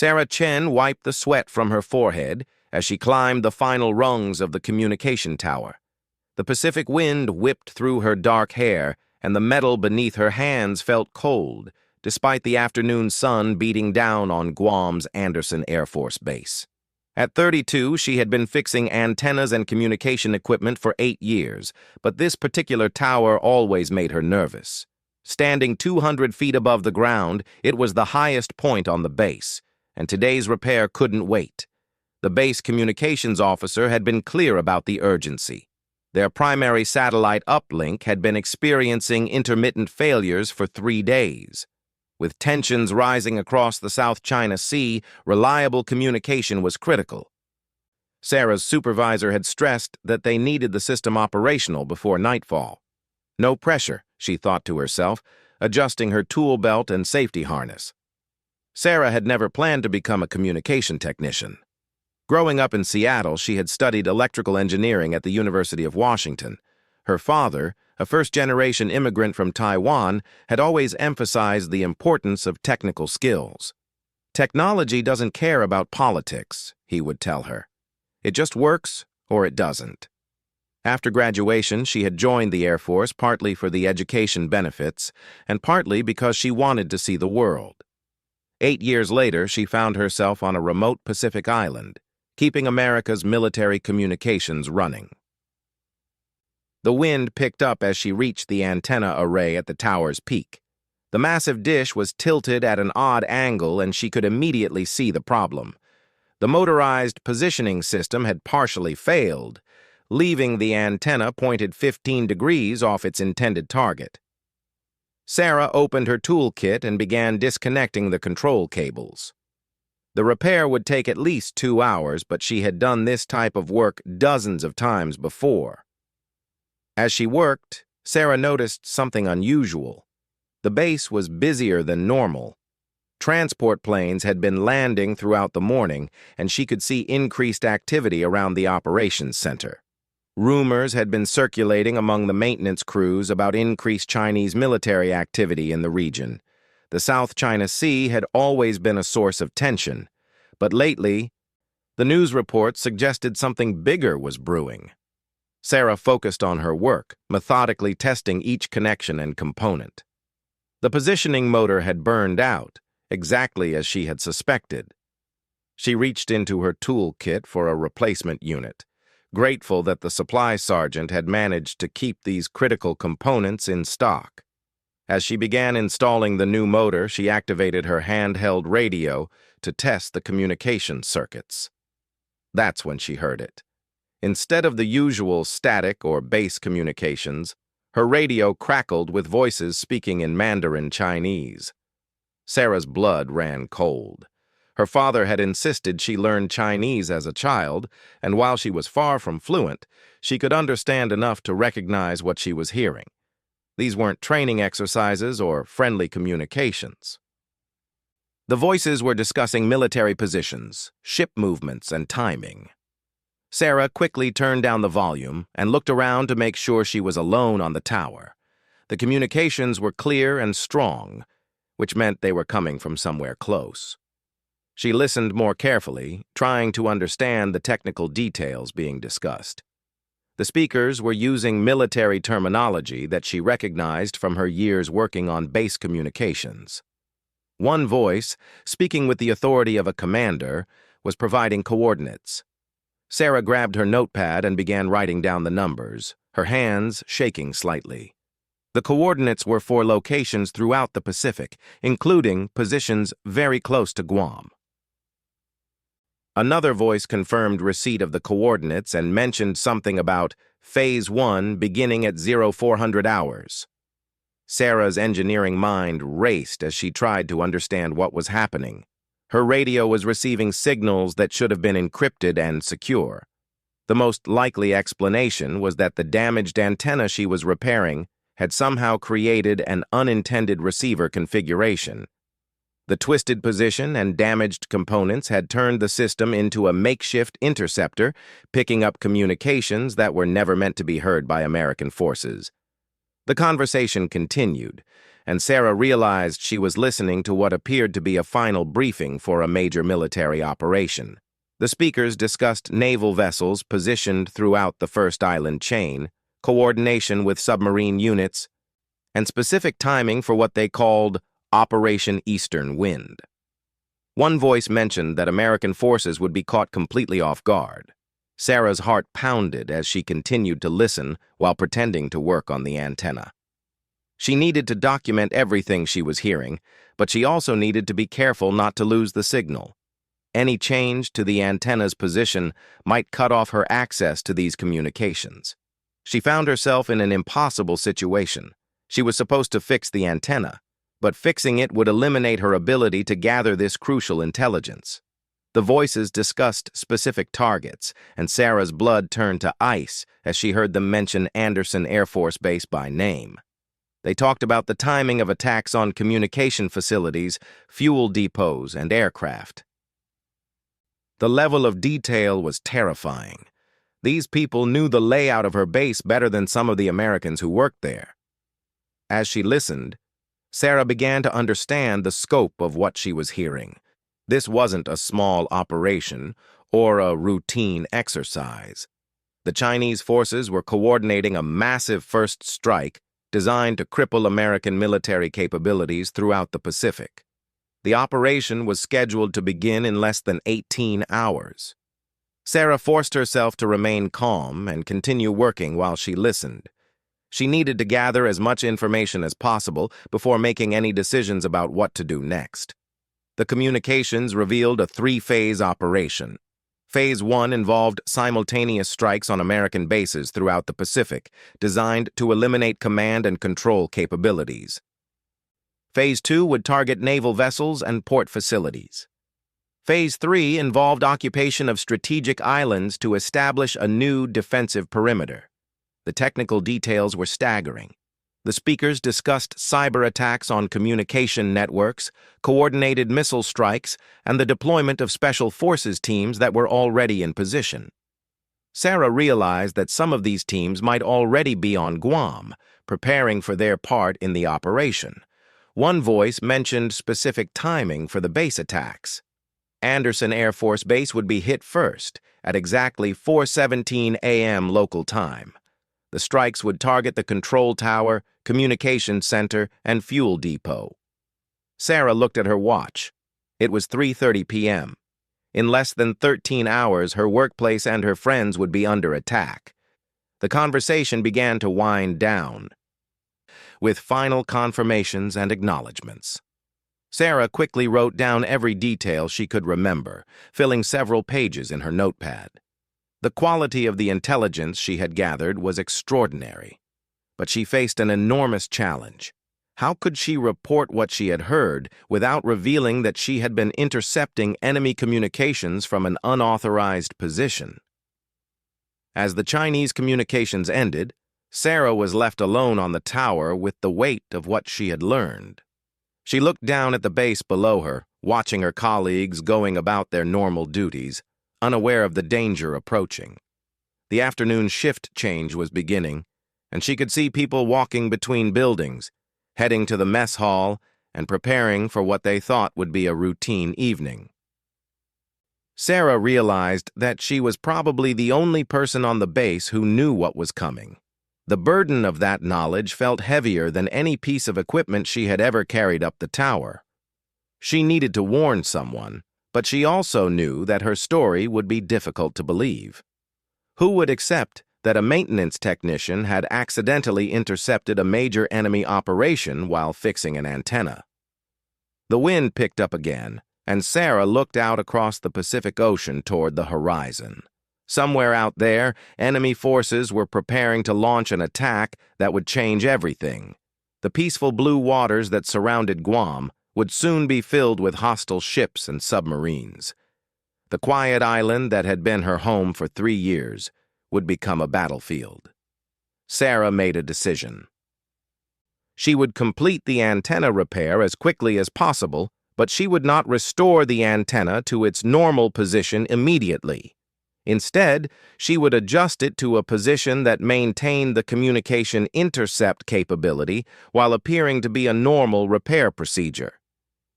Sarah Chen wiped the sweat from her forehead as she climbed the final rungs of the communication tower. The Pacific wind whipped through her dark hair, and the metal beneath her hands felt cold, despite the afternoon sun beating down on Guam's Anderson Air Force Base. At 32, she had been fixing antennas and communication equipment for 8 years, but this particular tower always made her nervous. Standing 200 feet above the ground, it was the highest point on the base, and today's repair couldn't wait. The base communications officer had been clear about the urgency. Their primary satellite uplink had been experiencing intermittent failures for 3 days. With tensions rising across the South China Sea, reliable communication was critical. Sarah's supervisor had stressed that they needed the system operational before nightfall. No pressure, she thought to herself, adjusting her tool belt and safety harness. Sarah had never planned to become a communication technician. Growing up in Seattle, she had studied electrical engineering at the University of Washington. Her father, a first-generation immigrant from Taiwan, had always emphasized the importance of technical skills. Technology doesn't care about politics, he would tell her. It just works or it doesn't. After graduation, she had joined the Air Force partly for the education benefits and partly because she wanted to see the world. 8 years later, she found herself on a remote Pacific island, keeping America's military communications running. The wind picked up as she reached the antenna array at the tower's peak. The massive dish was tilted at an odd angle, and she could immediately see the problem. The motorized positioning system had partially failed, leaving the antenna pointed 15 degrees off its intended target. Sarah opened her toolkit and began disconnecting the control cables. The repair would take at least 2 hours, but she had done this type of work dozens of times before. As she worked, Sarah noticed something unusual. The base was busier than normal. Transport planes had been landing throughout the morning, and she could see increased activity around the operations center. Rumors had been circulating among the maintenance crews about increased Chinese military activity in the region. The South China Sea had always been a source of tension, but lately, the news reports suggested something bigger was brewing. Sarah focused on her work, methodically testing each connection and component. The positioning motor had burned out, exactly as she had suspected. She reached into her toolkit for a replacement unit, grateful that the supply sergeant had managed to keep these critical components in stock. As she began installing the new motor, she activated her handheld radio to test the communication circuits. That's when she heard it. Instead of the usual static or base communications, her radio crackled with voices speaking in Mandarin Chinese. Sarah's blood ran cold. Her father had insisted she learn Chinese as a child, and while she was far from fluent, she could understand enough to recognize what she was hearing. These weren't training exercises or friendly communications. The voices were discussing military positions, ship movements, and timing. Sarah quickly turned down the volume and looked around to make sure she was alone on the tower. The communications were clear and strong, which meant they were coming from somewhere close. She listened more carefully, trying to understand the technical details being discussed. The speakers were using military terminology that she recognized from her years working on base communications. One voice, speaking with the authority of a commander, was providing coordinates. Sarah grabbed her notepad and began writing down the numbers, her hands shaking slightly. The coordinates were for locations throughout the Pacific, including positions very close to Guam. Another voice confirmed receipt of the coordinates and mentioned something about Phase 1 beginning at 0400 hours. Sarah's engineering mind raced as she tried to understand what was happening. Her radio was receiving signals that should have been encrypted and secure. The most likely explanation was that the damaged antenna she was repairing had somehow created an unintended receiver configuration. The twisted position and damaged components had turned the system into a makeshift interceptor, picking up communications that were never meant to be heard by American forces. The conversation continued, and Sarah realized she was listening to what appeared to be a final briefing for a major military operation. The speakers discussed naval vessels positioned throughout the first island chain, coordination with submarine units, and specific timing for what they called Operation Eastern Wind. One voice mentioned that American forces would be caught completely off guard. Sarah's heart pounded as she continued to listen while pretending to work on the antenna. She needed to document everything she was hearing, but she also needed to be careful not to lose the signal. Any change to the antenna's position might cut off her access to these communications. She found herself in an impossible situation. She was supposed to fix the antenna, but fixing it would eliminate her ability to gather this crucial intelligence. The voices discussed specific targets, and Sarah's blood turned to ice as she heard them mention Andersen Air Force Base by name. They talked about the timing of attacks on communication facilities, fuel depots, and aircraft. The level of detail was terrifying. These people knew the layout of her base better than some of the Americans who worked there. As she listened, Sarah began to understand the scope of what she was hearing. This wasn't a small operation or a routine exercise. The Chinese forces were coordinating a massive first strike designed to cripple American military capabilities throughout the Pacific. The operation was scheduled to begin in less than 18 hours. Sarah forced herself to remain calm and continue working while she listened. She needed to gather as much information as possible before making any decisions about what to do next. The communications revealed a three-phase operation. Phase 1 involved simultaneous strikes on American bases throughout the Pacific, designed to eliminate command and control capabilities. Phase 2 would target naval vessels and port facilities. Phase 3 involved occupation of strategic islands to establish a new defensive perimeter. The technical details were staggering. The speakers discussed cyber attacks on communication networks, coordinated missile strikes, and the deployment of special forces teams that were already in position. Sarah realized that some of these teams might already be on Guam, preparing for their part in the operation. One voice mentioned specific timing for the base attacks. Andersen Air Force Base would be hit first, at exactly 4:17 a.m. local time. The strikes would target the control tower, communications center, and fuel depot. Sarah looked at her watch. It was 3:30 p.m. In less than 13 hours, her workplace and her friends would be under attack. The conversation began to wind down, with final confirmations and acknowledgments. Sarah quickly wrote down every detail she could remember, filling several pages in her notepad. The quality of the intelligence she had gathered was extraordinary, but she faced an enormous challenge. How could she report what she had heard without revealing that she had been intercepting enemy communications from an unauthorized position? As the Chinese communications ended, Sarah was left alone on the tower with the weight of what she had learned. She looked down at the base below her, watching her colleagues going about their normal duties, unaware of the danger approaching. The afternoon shift change was beginning, and she could see people walking between buildings, heading to the mess hall and preparing for what they thought would be a routine evening. Sarah realized that she was probably the only person on the base who knew what was coming. The burden of that knowledge felt heavier than any piece of equipment she had ever carried up the tower. She needed to warn someone, but she also knew that her story would be difficult to believe. Who would accept that a maintenance technician had accidentally intercepted a major enemy operation while fixing an antenna? The wind picked up again, and Sarah looked out across the Pacific Ocean toward the horizon. Somewhere out there, enemy forces were preparing to launch an attack that would change everything. The peaceful blue waters that surrounded Guam would soon be filled with hostile ships and submarines. The quiet island that had been her home for 3 years would become a battlefield. Sarah made a decision. She would complete the antenna repair as quickly as possible, but she would not restore the antenna to its normal position immediately. Instead, she would adjust it to a position that maintained the communication intercept capability while appearing to be a normal repair procedure.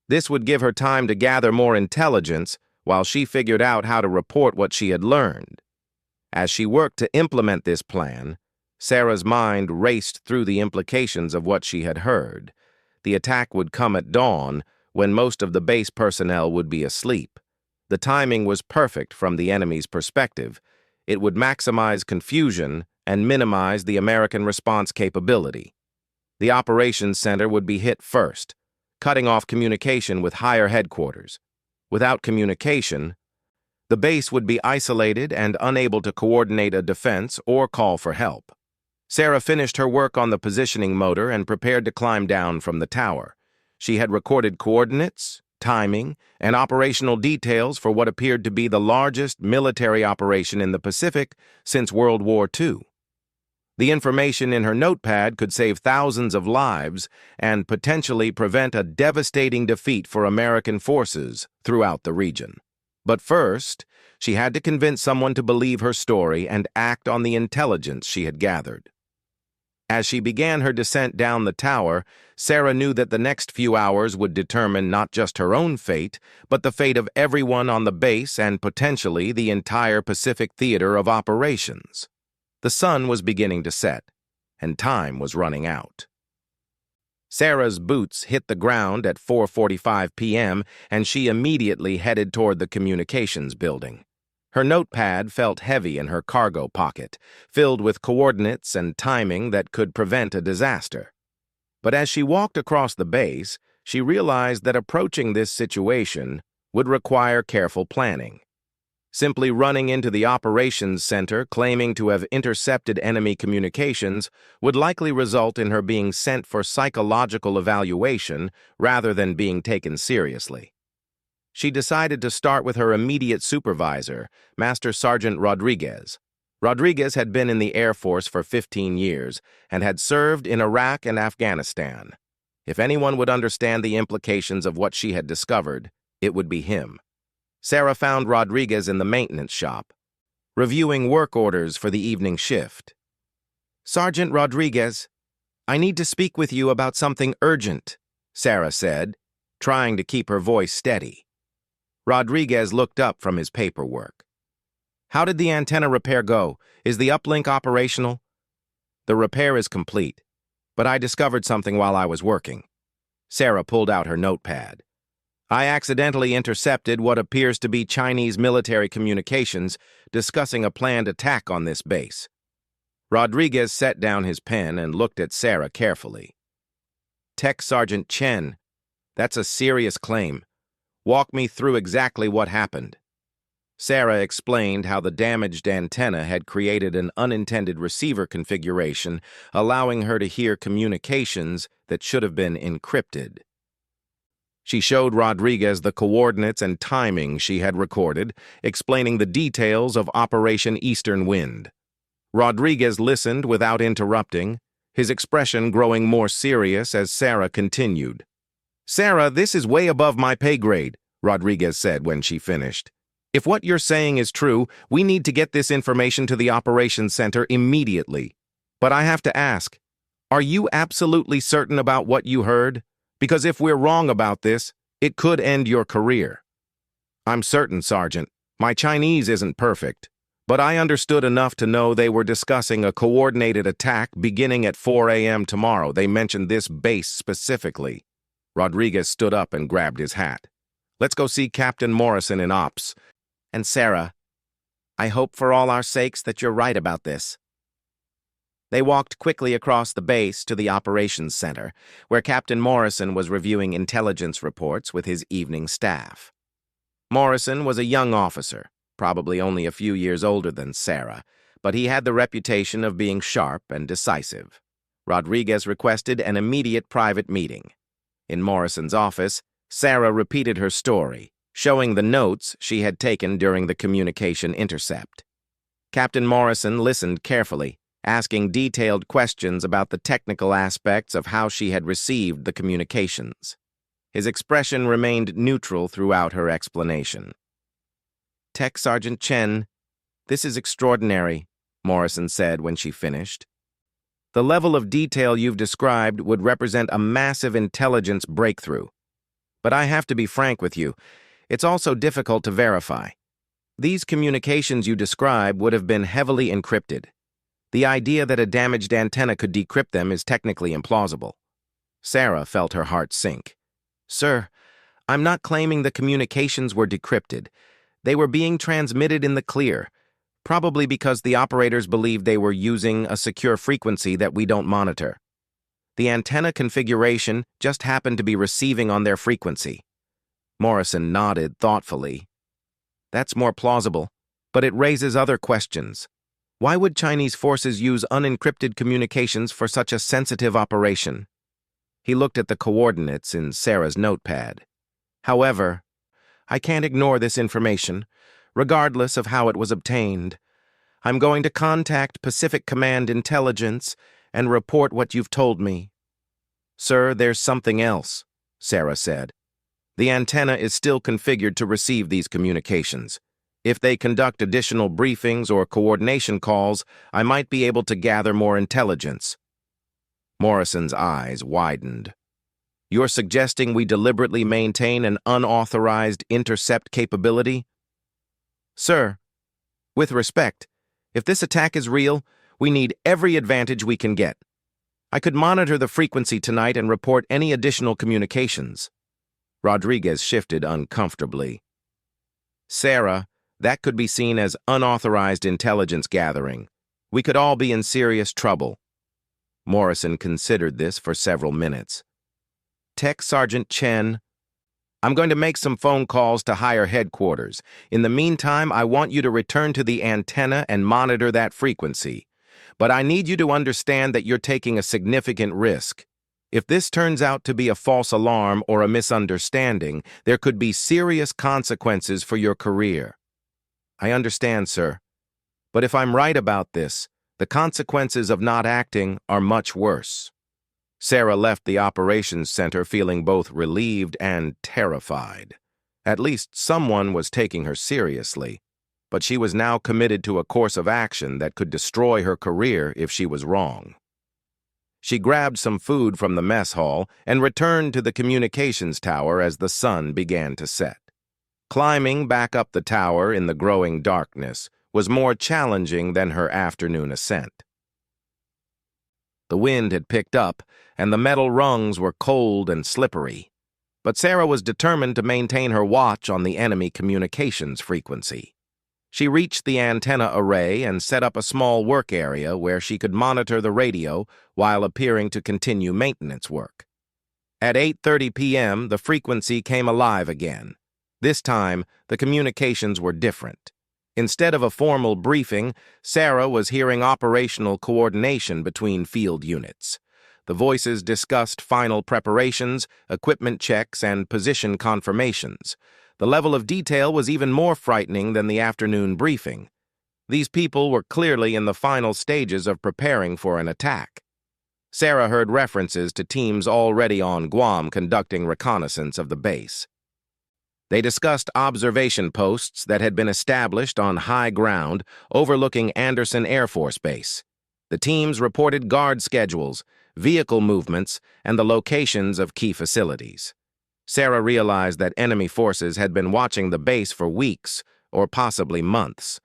This would give her time to gather more intelligence while she figured out how to report what she had learned. As she worked to implement this plan, Sarah's mind raced through the implications of what she had heard. The attack would come at dawn, when most of the base personnel would be asleep. The timing was perfect from the enemy's perspective. It would maximize confusion and minimize the American response capability. The operations center would be hit first, cutting off communication with higher headquarters. Without communication, the base would be isolated and unable to coordinate a defense or call for help. Sarah finished her work on the positioning motor and prepared to climb down from the tower. She had recorded coordinates, timing, and operational details for what appeared to be the largest military operation in the Pacific since World War II. The information in her notepad could save thousands of lives and potentially prevent a devastating defeat for American forces throughout the region. But first, she had to convince someone to believe her story and act on the intelligence she had gathered. As she began her descent down the tower, Sarah knew that the next few hours would determine not just her own fate, but the fate of everyone on the base and potentially the entire Pacific theater of operations. The sun was beginning to set, and time was running out. Sarah's boots hit the ground at 4:45 p.m., and she immediately headed toward the communications building. Her notepad felt heavy in her cargo pocket, filled with coordinates and timing that could prevent a disaster. But as she walked across the base, she realized that approaching this situation would require careful planning. Simply running into the operations center claiming to have intercepted enemy communications would likely result in her being sent for psychological evaluation rather than being taken seriously. She decided to start with her immediate supervisor, Master Sergeant Rodriguez. Rodriguez had been in the Air Force for 15 years and had served in Iraq and Afghanistan. If anyone would understand the implications of what she had discovered, it would be him. Sarah found Rodriguez in the maintenance shop, reviewing work orders for the evening shift. "Sergeant Rodriguez, I need to speak with you about something urgent," Sarah said, trying to keep her voice steady. Rodriguez looked up from his paperwork. "How did the antenna repair go? Is the uplink operational?" "The repair is complete, but I discovered something while I was working." Sarah pulled out her notepad. "I accidentally intercepted what appears to be Chinese military communications discussing a planned attack on this base." Rodriguez set down his pen and looked at Sarah carefully. "Tech Sergeant Chen, that's a serious claim. Walk me through exactly what happened." Sarah explained how the damaged antenna had created an unintended receiver configuration, allowing her to hear communications that should have been encrypted. She showed Rodriguez the coordinates and timing she had recorded, explaining the details of Operation Eastern Wind. Rodriguez listened without interrupting, his expression growing more serious as Sarah continued. "Sarah, this is way above my pay grade," Rodriguez said when she finished. "If what you're saying is true, we need to get this information to the operations center immediately. But I have to ask, are you absolutely certain about what you heard? Because if we're wrong about this, it could end your career." "I'm certain, Sergeant. My Chinese isn't perfect, but I understood enough to know they were discussing a coordinated attack beginning at 4 a.m. tomorrow. They mentioned this base specifically." Rodriguez stood up and grabbed his hat. "Let's go see Captain Morrison in Ops." "And Sarah, I hope for all our sakes that you're right about this." They walked quickly across the base to the operations center, where Captain Morrison was reviewing intelligence reports with his evening staff. Morrison was a young officer, probably only a few years older than Sarah, but he had the reputation of being sharp and decisive. Rodriguez requested an immediate private meeting. In Morrison's office, Sarah repeated her story, showing the notes she had taken during the communication intercept. Captain Morrison listened carefully, asking detailed questions about the technical aspects of how she had received the communications. His expression remained neutral throughout her explanation. "Tech Sergeant Chen, This is extraordinary, Morrison said when she finished. The level of detail you've described would represent a massive intelligence breakthrough. But I have to be frank with you, it's also difficult to verify. These communications you describe would have been heavily encrypted. The idea that a damaged antenna could decrypt them is technically implausible. Sarah felt her heart sink. Sir, I'm not claiming the communications were decrypted. They were being transmitted in the clear, probably because the operators believed they were using a secure frequency that we don't monitor. The antenna configuration just happened to be receiving on their frequency. Morrison nodded thoughtfully. That's more plausible, but it raises other questions. Why would Chinese forces use unencrypted communications for such a sensitive operation? He looked at the coordinates in Sarah's notepad. However, I can't ignore this information, regardless of how it was obtained. I'm going to contact Pacific Command Intelligence and report what you've told me. Sir, there's something else, Sarah said. The antenna is still configured to receive these communications. If they conduct additional briefings or coordination calls, I might be able to gather more intelligence. Morrison's eyes widened. You're suggesting we deliberately maintain an unauthorized intercept capability? Sir, with respect, if this attack is real, we need every advantage we can get. I could monitor the frequency tonight and report any additional communications. Rodriguez shifted uncomfortably. Sarah, that could be seen as unauthorized intelligence gathering. We could all be in serious trouble. Morrison considered this for several minutes. Tech Sergeant Chen, I'm going to make some phone calls to higher headquarters. In the meantime, I want you to return to the antenna and monitor that frequency. But I need you to understand that you're taking a significant risk. If this turns out to be a false alarm or a misunderstanding, there could be serious consequences for your career. I understand, sir. But if I'm right about this, the consequences of not acting are much worse. Sarah left the operations center feeling both relieved and terrified. At least someone was taking her seriously, but she was now committed to a course of action that could destroy her career if she was wrong. She grabbed some food from the mess hall and returned to the communications tower as the sun began to set. Climbing back up the tower in the growing darkness was more challenging than her afternoon ascent. The wind had picked up, and the metal rungs were cold and slippery. But Sarah was determined to maintain her watch on the enemy communications frequency. She reached the antenna array and set up a small work area where she could monitor the radio while appearing to continue maintenance work. At 8:30 p.m., the frequency came alive again. This time, the communications were different. Instead of a formal briefing, Sarah was hearing operational coordination between field units. The voices discussed final preparations, equipment checks, and position confirmations. The level of detail was even more frightening than the afternoon briefing. These people were clearly in the final stages of preparing for an attack. Sarah heard references to teams already on Guam conducting reconnaissance of the base. They discussed observation posts that had been established on high ground overlooking Andersen Air Force Base. The teams reported guard schedules, vehicle movements, and the locations of key facilities. Sarah realized that enemy forces had been watching the base for weeks, or possibly months.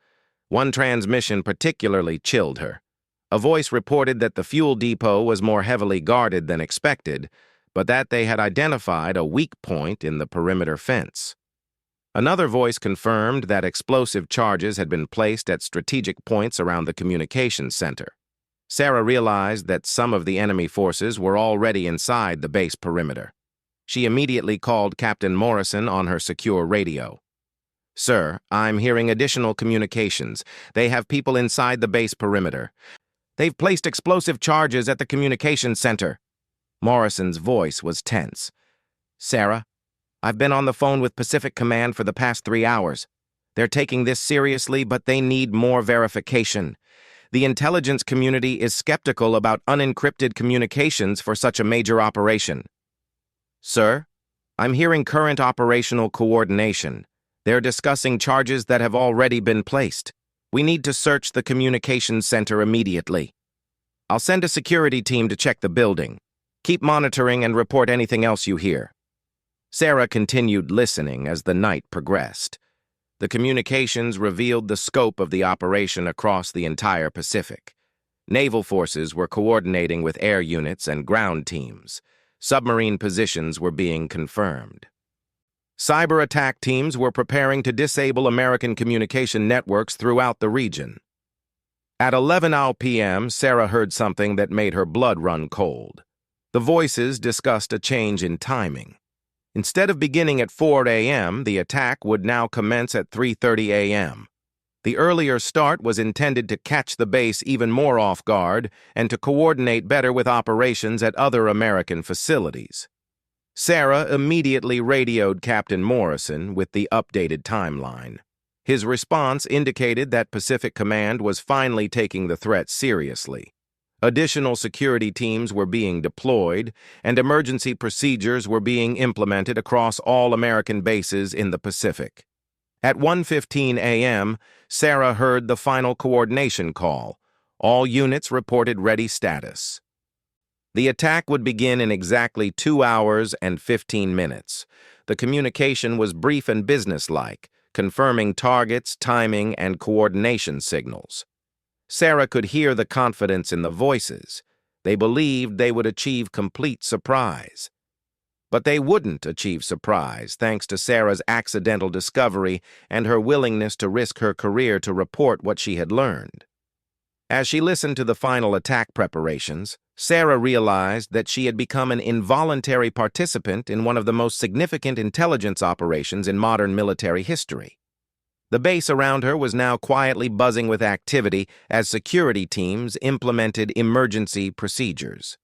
One transmission particularly chilled her. A voice reported that the fuel depot was more heavily guarded than expected, but that they had identified a weak point in the perimeter fence. Another voice confirmed that explosive charges had been placed at strategic points around the communications center. Sarah realized that some of the enemy forces were already inside the base perimeter. She immediately called Captain Morrison on her secure radio. Sir, I'm hearing additional communications. They have people inside the base perimeter. They've placed explosive charges at the communications center. Morrison's voice was tense. Sarah, I've been on the phone with Pacific Command for the past 3 hours. They're taking this seriously, but they need more verification. The intelligence community is skeptical about unencrypted communications for such a major operation. Sir, I'm hearing current operational coordination. They're discussing charges that have already been placed. We need to search the communications center immediately. I'll send a security team to check the building. Keep monitoring and report anything else you hear." Sarah continued listening as the night progressed. The communications revealed the scope of the operation across the entire Pacific. Naval forces were coordinating with air units and ground teams. Submarine positions were being confirmed. Cyber attack teams were preparing to disable American communication networks throughout the region. At 11 p.m., Sarah heard something that made her blood run cold. The voices discussed a change in timing. Instead of beginning at 4 a.m., the attack would now commence at 3:30 a.m. The earlier start was intended to catch the base even more off guard and to coordinate better with operations at other American facilities. Sarah immediately radioed Captain Morrison with the updated timeline. His response indicated that Pacific Command was finally taking the threat seriously. Additional security teams were being deployed, and emergency procedures were being implemented across all American bases in the Pacific. At 1:15 a.m., Sarah heard the final coordination call. All units reported ready status. The attack would begin in exactly 2 hours and 15 minutes. The communication was brief and businesslike, confirming targets, timing, and coordination signals. Sarah could hear the confidence in the voices. They believed they would achieve complete surprise. But they wouldn't achieve surprise thanks to Sarah's accidental discovery and her willingness to risk her career to report what she had learned. As she listened to the final attack preparations, Sarah realized that she had become an involuntary participant in one of the most significant intelligence operations in modern military history. The base around her was now quietly buzzing with activity as security teams implemented emergency procedures.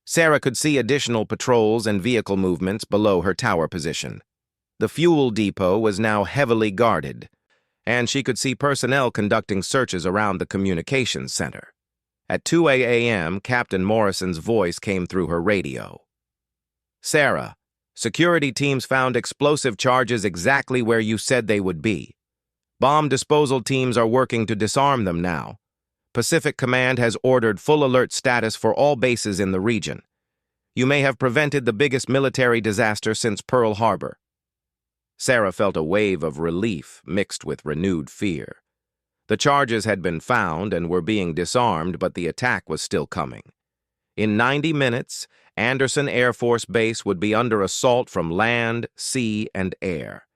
Sarah could see additional patrols and vehicle movements below her tower position. The fuel depot was now heavily guarded, and she could see personnel conducting searches around the communications center. At 2 a.m., Captain Morrison's voice came through her radio. "Sarah, security teams found explosive charges exactly where you said they would be. Bomb disposal teams are working to disarm them now. Pacific Command has ordered full alert status for all bases in the region. You may have prevented the biggest military disaster since Pearl Harbor." Sarah felt a wave of relief mixed with renewed fear. The charges had been found and were being disarmed, but the attack was still coming. In 90 minutes, Anderson Air Force Base would be under assault from land, sea, and air.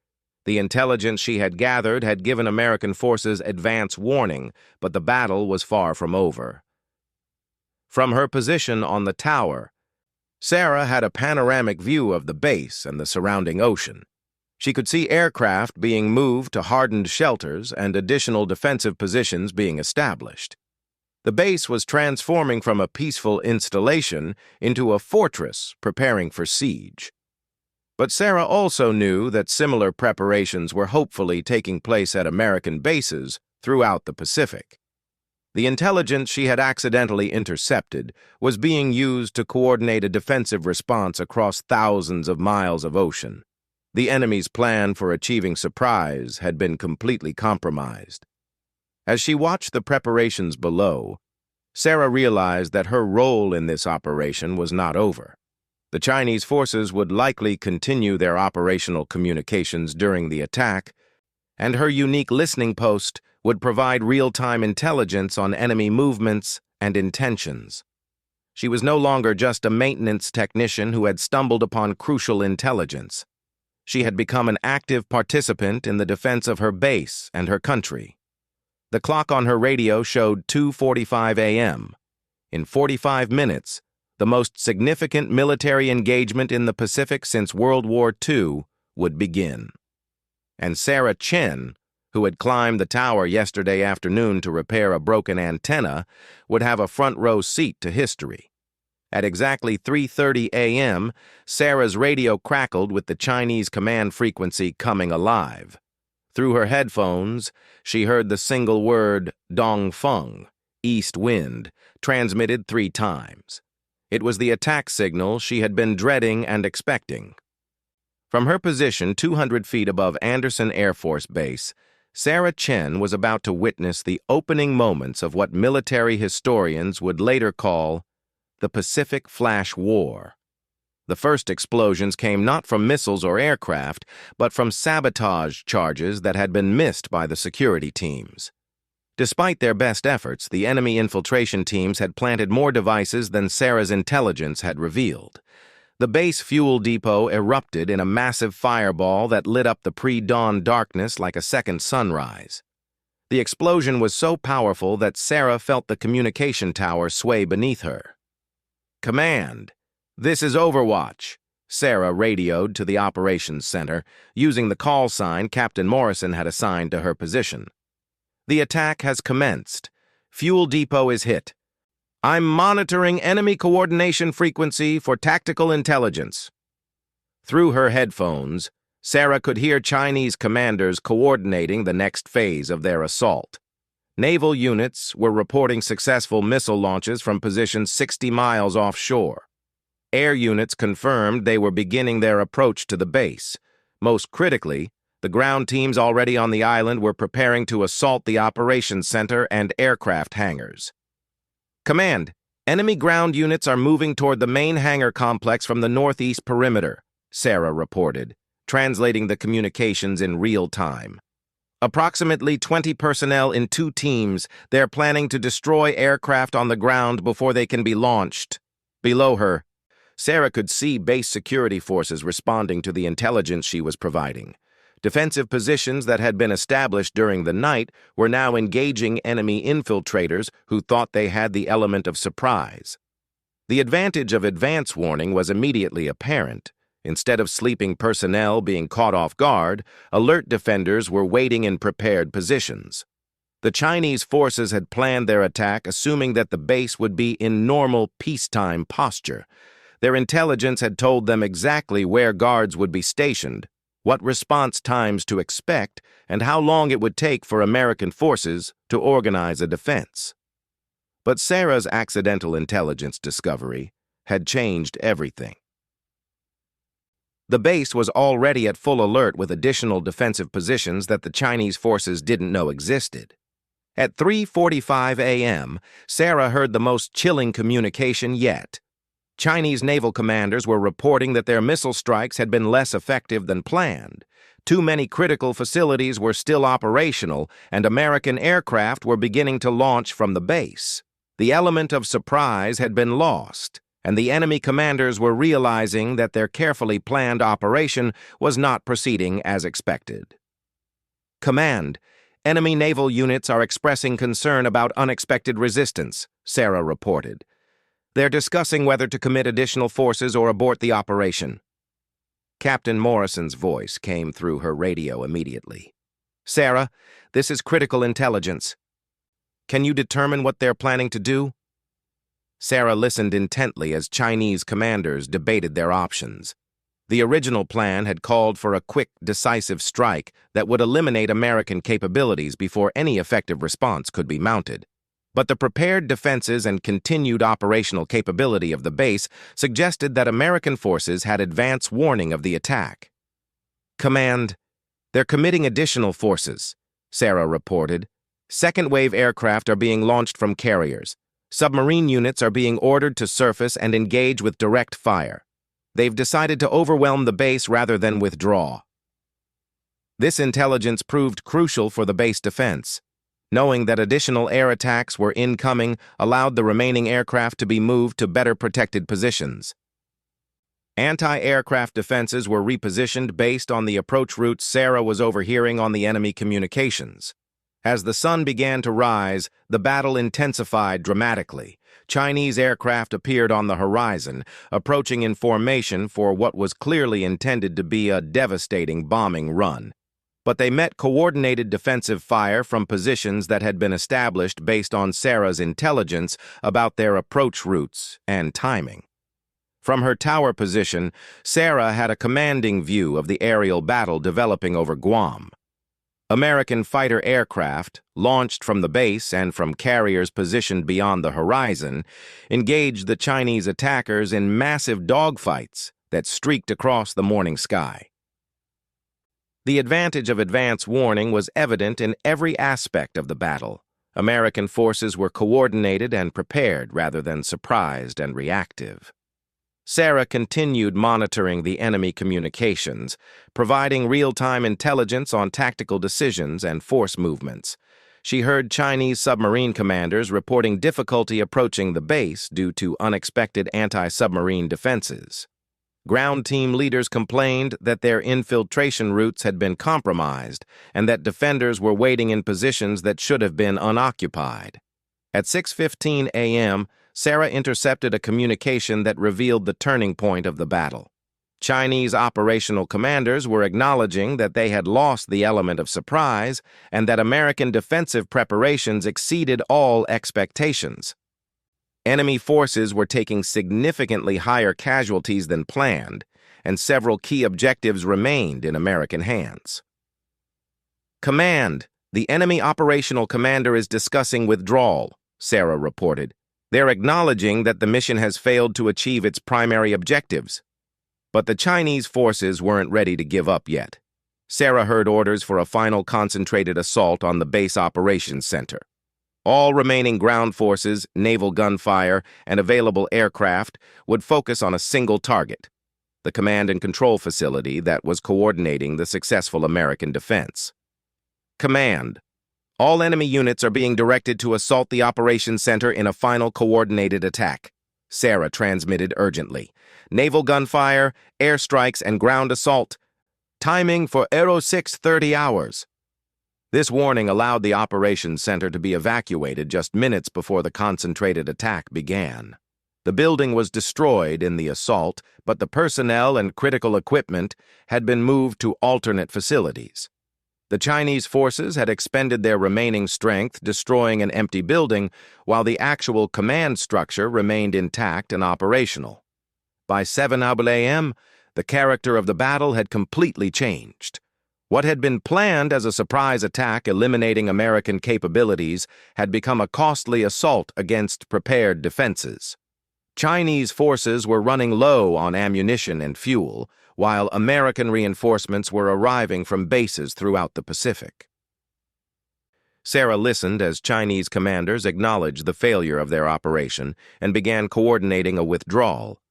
The intelligence she had gathered had given American forces advance warning, but the battle was far from over. From her position on the tower, Sarah had a panoramic view of the base and the surrounding ocean. She could see aircraft being moved to hardened shelters and additional defensive positions being established. The base was transforming from a peaceful installation into a fortress preparing for siege. But Sarah also knew that similar preparations were hopefully taking place at American bases throughout the Pacific. The intelligence she had accidentally intercepted was being used to coordinate a defensive response across thousands of miles of ocean. The enemy's plan for achieving surprise had been completely compromised. As she watched the preparations below, Sarah realized that her role in this operation was not over. The Chinese forces would likely continue their operational communications during the attack, and her unique listening post would provide real-time intelligence on enemy movements and intentions. She was no longer just a maintenance technician who had stumbled upon crucial intelligence. She had become an active participant in the defense of her base and her country. The clock on her radio showed 2:45 a.m. In 45 minutes, the most significant military engagement in the Pacific since World War II would begin. And Sarah Chen, who had climbed the tower yesterday afternoon to repair a broken antenna, would have a front-row seat to history. At exactly 3:30 a.m., Sarah's radio crackled with the Chinese command frequency coming alive. Through her headphones, she heard the single word Dongfeng, east wind, transmitted 3 times. It was the attack signal she had been dreading and expecting. From her position 200 feet above Anderson Air Force Base, Sarah Chen was about to witness the opening moments of what military historians would later call the Pacific Flash War. The first explosions came not from missiles or aircraft, but from sabotage charges that had been missed by the security teams. Despite their best efforts, the enemy infiltration teams had planted more devices than Sarah's intelligence had revealed. The base fuel depot erupted in a massive fireball that lit up the pre-dawn darkness like a second sunrise. The explosion was so powerful that Sarah felt the communication tower sway beneath her. "Command, this is Overwatch," Sarah radioed to the operations center, using the call sign Captain Morrison had assigned to her position. "The attack has commenced. Fuel depot is hit. I'm monitoring enemy coordination frequency for tactical intelligence." Through her headphones, Sarah could hear Chinese commanders coordinating the next phase of their assault. Naval units were reporting successful missile launches from positions 60 miles offshore. Air units confirmed they were beginning their approach to the base. Most critically, the ground teams already on the island were preparing to assault the operations center and aircraft hangars. "Command, enemy ground units are moving toward the main hangar complex from the northeast perimeter," Sarah reported, translating the communications in real time. "Approximately 20 personnel in 2 teams. They're planning to destroy aircraft on the ground before they can be launched." Below her, Sarah could see base security forces responding to the intelligence she was providing. Defensive positions that had been established during the night were now engaging enemy infiltrators who thought they had the element of surprise. The advantage of advance warning was immediately apparent. Instead of sleeping personnel being caught off guard, alert defenders were waiting in prepared positions. The Chinese forces had planned their attack assuming that the base would be in normal peacetime posture. Their intelligence had told them exactly where guards would be stationed, what response times to expect, and how long it would take for American forces to organize a defense. But Sarah's accidental intelligence discovery had changed everything. The base was already at full alert with additional defensive positions that the Chinese forces didn't know existed. At 3:45 a.m., Sarah heard the most chilling communication yet. Chinese naval commanders were reporting that their missile strikes had been less effective than planned. Too many critical facilities were still operational, and American aircraft were beginning to launch from the base. The element of surprise had been lost, and the enemy commanders were realizing that their carefully planned operation was not proceeding as expected. "Command, enemy naval units are expressing concern about unexpected resistance," Sarah reported. "They're discussing whether to commit additional forces or abort the operation." Captain Morrison's voice came through her radio immediately. "Sarah, this is critical intelligence. Can you determine what they're planning to do?" Sarah listened intently as Chinese commanders debated their options. The original plan had called for a quick, decisive strike that would eliminate American capabilities before any effective response could be mounted. But the prepared defenses and continued operational capability of the base suggested that American forces had advance warning of the attack. "Command, they're committing additional forces," Sarah reported. "Second-wave aircraft are being launched from carriers. Submarine units are being ordered to surface and engage with direct fire. They've decided to overwhelm the base rather than withdraw." This intelligence proved crucial for the base defense. Knowing that additional air attacks were incoming allowed the remaining aircraft to be moved to better protected positions. Anti-aircraft defenses were repositioned based on the approach routes Sarah was overhearing on the enemy communications. As the sun began to rise, the battle intensified dramatically. Chinese aircraft appeared on the horizon, approaching in formation for what was clearly intended to be a devastating bombing run. But they met coordinated defensive fire from positions that had been established based on Sarah's intelligence about their approach routes and timing. From her tower position, Sarah had a commanding view of the aerial battle developing over Guam. American fighter aircraft, launched from the base and from carriers positioned beyond the horizon, engaged the Chinese attackers in massive dogfights that streaked across the morning sky. The advantage of advance warning was evident in every aspect of the battle. American forces were coordinated and prepared rather than surprised and reactive. Sarah continued monitoring the enemy communications, providing real-time intelligence on tactical decisions and force movements. She heard Chinese submarine commanders reporting difficulty approaching the base due to unexpected anti-submarine defenses. Ground team leaders complained that their infiltration routes had been compromised and that defenders were waiting in positions that should have been unoccupied. At 6:15 a.m., Sarah intercepted a communication that revealed the turning point of the battle. Chinese operational commanders were acknowledging that they had lost the element of surprise and that American defensive preparations exceeded all expectations. Enemy forces were taking significantly higher casualties than planned, and several key objectives remained in American hands. "Command, the enemy operational commander is discussing withdrawal," Sarah reported. "They're acknowledging that the mission has failed to achieve its primary objectives." But the Chinese forces weren't ready to give up yet. Sarah heard orders for a final concentrated assault on the base operations center. All remaining ground forces, naval gunfire, and available aircraft would focus on a single target, the command and control facility that was coordinating the successful American defense. "Command, all enemy units are being directed to assault the operations center in a final coordinated attack," Sarah transmitted urgently. "Naval gunfire, airstrikes, and ground assault. Timing for Aero 6 30 hours." This warning allowed the operations center to be evacuated just minutes before the concentrated attack began. The building was destroyed in the assault, but the personnel and critical equipment had been moved to alternate facilities. The Chinese forces had expended their remaining strength destroying an empty building, while the actual command structure remained intact and operational. By 7 a.m., the character of the battle had completely changed. What had been planned as a surprise attack eliminating American capabilities had become a costly assault against prepared defenses. Chinese forces were running low on ammunition and fuel, while American reinforcements were arriving from bases throughout the Pacific. Sarah listened as Chinese commanders acknowledged the failure of their operation and began coordinating a withdrawal.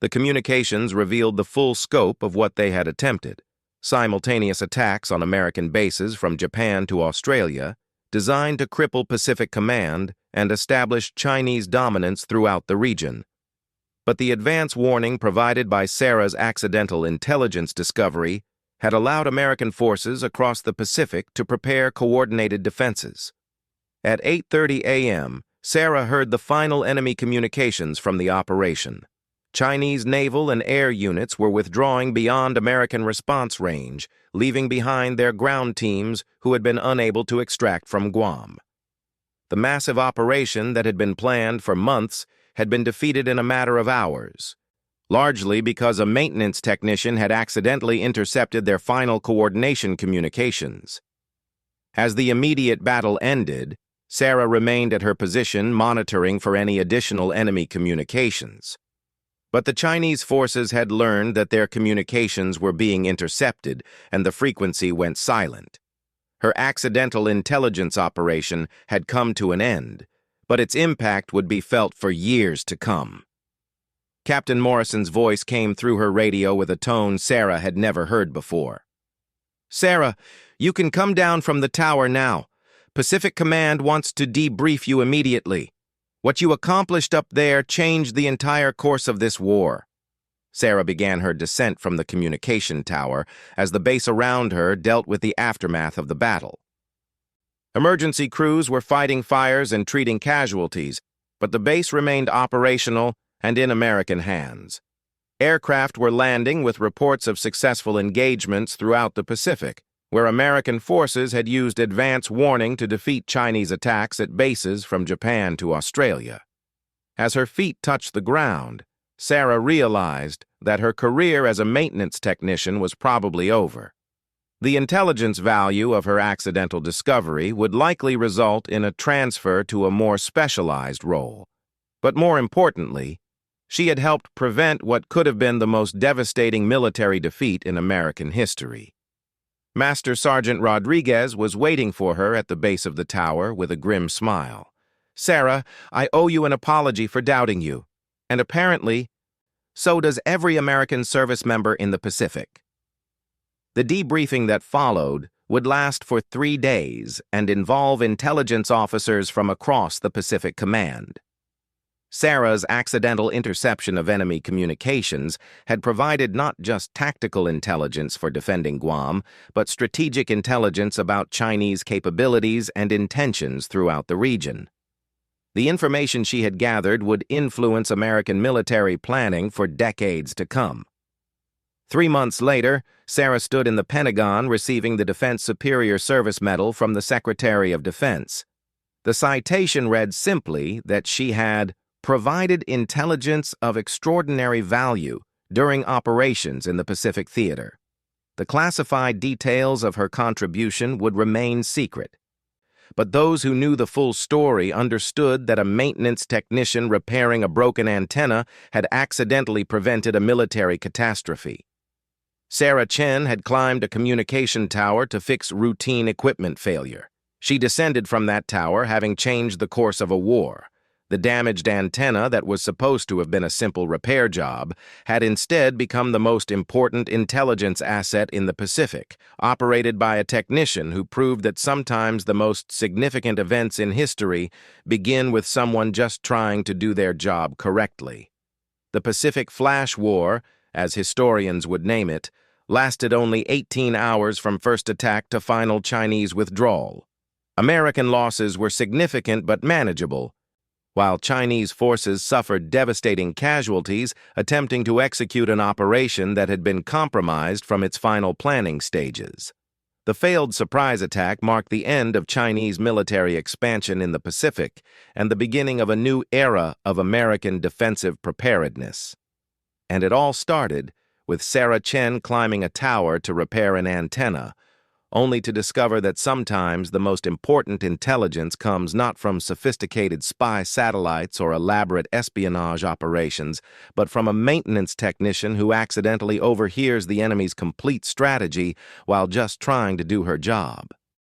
The communications revealed the full scope of what they had attempted: simultaneous attacks on American bases from Japan to Australia, designed to cripple Pacific Command and establish Chinese dominance throughout the region. But the advance warning provided by Sarah's accidental intelligence discovery had allowed American forces across the Pacific to prepare coordinated defenses. At 8:30 a.m., Sarah heard the final enemy communications from the operation. Chinese naval and air units were withdrawing beyond American response range, leaving behind their ground teams who had been unable to extract from Guam. The massive operation that had been planned for months had been defeated in a matter of hours, largely because a maintenance technician had accidentally intercepted their final coordination communications. As the immediate battle ended, Sarah remained at her position monitoring for any additional enemy communications. But the Chinese forces had learned that their communications were being intercepted, and the frequency went silent. Her accidental intelligence operation had come to an end, but its impact would be felt for years to come. Captain Morrison's voice came through her radio with a tone Sarah had never heard before. "Sarah, you can come down from the tower now. Pacific Command wants to debrief you immediately. What you accomplished up there changed the entire course of this war." Sarah began her descent from the communication tower as the base around her dealt with the aftermath of the battle. Emergency crews were fighting fires and treating casualties, but the base remained operational and in American hands. Aircraft were landing with reports of successful engagements throughout the Pacific, where American forces had used advance warning to defeat Chinese attacks at bases from Japan to Australia. As her feet touched the ground, Sarah realized that her career as a maintenance technician was probably over. The intelligence value of her accidental discovery would likely result in a transfer to a more specialized role. But more importantly, she had helped prevent what could have been the most devastating military defeat in American history. Master Sergeant Rodriguez was waiting for her at the base of the tower with a grim smile. "Sarah, I owe you an apology for doubting you. And apparently, so does every American service member in the Pacific." The debriefing that followed would last for 3 days and involve intelligence officers from across the Pacific Command. Sarah's accidental interception of enemy communications had provided not just tactical intelligence for defending Guam, but strategic intelligence about Chinese capabilities and intentions throughout the region. The information she had gathered would influence American military planning for decades to come. 3 months later, Sarah stood in the Pentagon receiving the Defense Superior Service Medal from the Secretary of Defense. The citation read simply that she had provided intelligence of extraordinary value during operations in the Pacific Theater. The classified details of her contribution would remain secret. But those who knew the full story understood that a maintenance technician repairing a broken antenna had accidentally prevented a military catastrophe. Sarah Chen had climbed a communication tower to fix routine equipment failure. She descended from that tower having changed the course of a war. The damaged antenna that was supposed to have been a simple repair job had instead become the most important intelligence asset in the Pacific, operated by a technician who proved that sometimes the most significant events in history begin with someone just trying to do their job correctly. The Pacific Flash War, as historians would name it, lasted only 18 hours from first attack to final Chinese withdrawal. American losses were significant but manageable, while Chinese forces suffered devastating casualties attempting to execute an operation that had been compromised from its final planning stages. The failed surprise attack marked the end of Chinese military expansion in the Pacific and the beginning of a new era of American defensive preparedness. And it all started with Sarah Chen climbing a tower to repair an antenna, only to discover that sometimes the most important intelligence comes not from sophisticated spy satellites or elaborate espionage operations, but from a maintenance technician who accidentally overhears the enemy's complete strategy while just trying to do her job.